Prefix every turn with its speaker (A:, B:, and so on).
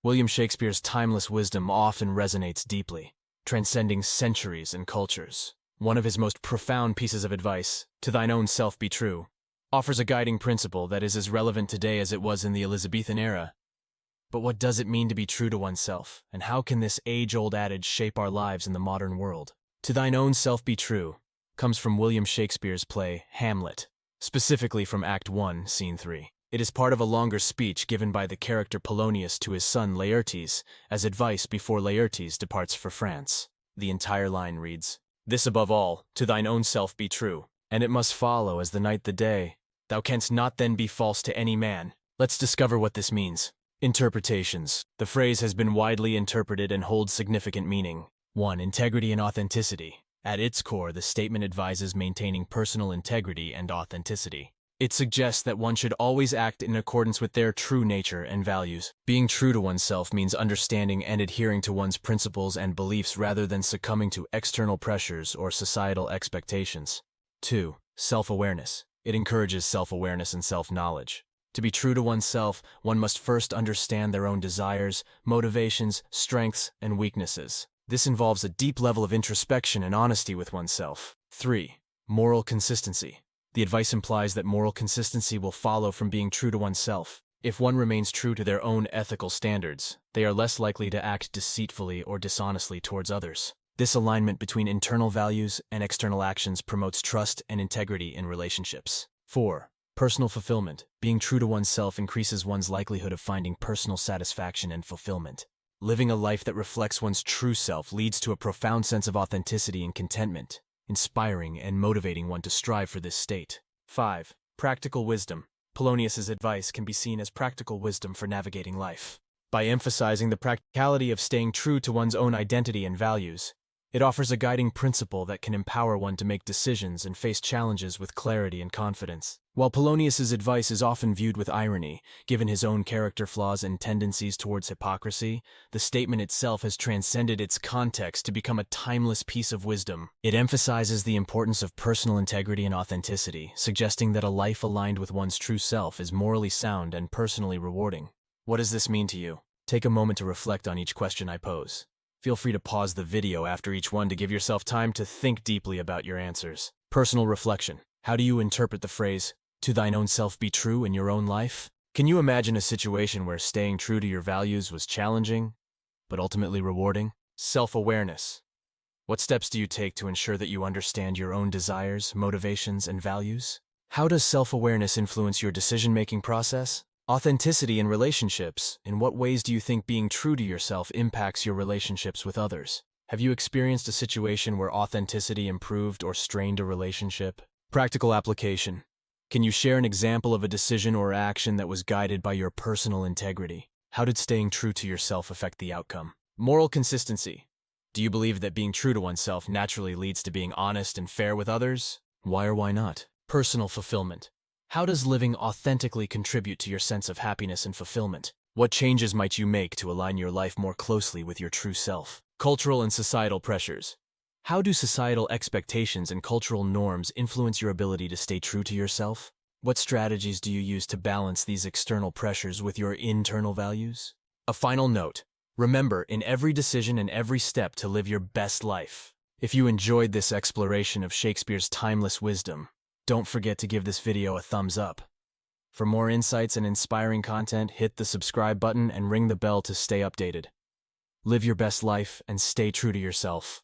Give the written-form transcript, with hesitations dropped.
A: William Shakespeare's timeless wisdom often resonates deeply, transcending centuries and cultures. One of his most profound pieces of advice, "To thine own self be true," offers a guiding principle that is as relevant today as it was in the Elizabethan era. But what does it mean to be true to oneself, and how can this age-old adage shape our lives in the modern world? "To thine own self be true" comes from William Shakespeare's play Hamlet, specifically from Act 1, Scene 3. It is part of a longer speech given by the character Polonius to his son Laertes as advice before Laertes departs for France. The entire line reads, "This above all, to thine own self be true, and it must follow as the night the day. Thou canst not then be false to any man." Let's discover what this means. Interpretations. The phrase has been widely interpreted and holds significant meaning. 1. Integrity and authenticity. At its core, the statement advises maintaining personal integrity and authenticity. It suggests that one should always act in accordance with their true nature and values. Being true to oneself means understanding and adhering to one's principles and beliefs rather than succumbing to external pressures or societal expectations. 2. Self-awareness. It encourages self-awareness and self-knowledge. To be true to oneself, one must first understand their own desires, motivations, strengths, and weaknesses. This involves a deep level of introspection and honesty with oneself. 3. Moral consistency. The advice implies that moral consistency will follow from being true to oneself. If one remains true to their own ethical standards, they are less likely to act deceitfully or dishonestly towards others. This alignment between internal values and external actions promotes trust and integrity in relationships. 4. Personal fulfillment. Being true to oneself increases one's likelihood of finding personal satisfaction and fulfillment. Living a life that reflects one's true self leads to a profound sense of authenticity and contentment, inspiring and motivating one to strive for this state. 5. Practical wisdom. Polonius's advice can be seen as practical wisdom for navigating life. By emphasizing the practicality of staying true to one's own identity and values, it offers a guiding principle that can empower one to make decisions and face challenges with clarity and confidence. While Polonius's advice is often viewed with irony, given his own character flaws and tendencies towards hypocrisy, the statement itself has transcended its context to become a timeless piece of wisdom. It emphasizes the importance of personal integrity and authenticity, suggesting that a life aligned with one's true self is morally sound and personally rewarding. What does this mean to you? Take a moment to reflect on each question I pose. Feel free to pause the video after each one to give yourself time to think deeply about your answers. Personal reflection. How do you interpret the phrase, "To thine own self be true," in your own life? Can you imagine a situation where staying true to your values was challenging, but ultimately rewarding? Self-awareness. What steps do you take to ensure that you understand your own desires, motivations, and values? How does self-awareness influence your decision-making process? Authenticity in relationships. In what ways do you think being true to yourself impacts your relationships with others? Have you experienced a situation where authenticity improved or strained a relationship? Practical application. Can you share an example of a decision or action that was guided by your personal integrity? How did staying true to yourself affect the outcome? Moral consistency. Do you believe that being true to oneself naturally leads to being honest and fair with others? Why or why not? Personal fulfillment. How does living authentically contribute to your sense of happiness and fulfillment? What changes might you make to align your life more closely with your true self? Cultural and societal pressures. How do societal expectations and cultural norms influence your ability to stay true to yourself? What strategies do you use to balance these external pressures with your internal values? A final note. Remember, in every decision and every step to live your best life. If you enjoyed this exploration of Shakespeare's timeless wisdom, don't forget to give this video a thumbs up. For more insights and inspiring content, hit the subscribe button and ring the bell to stay updated. Live your best life and stay true to yourself.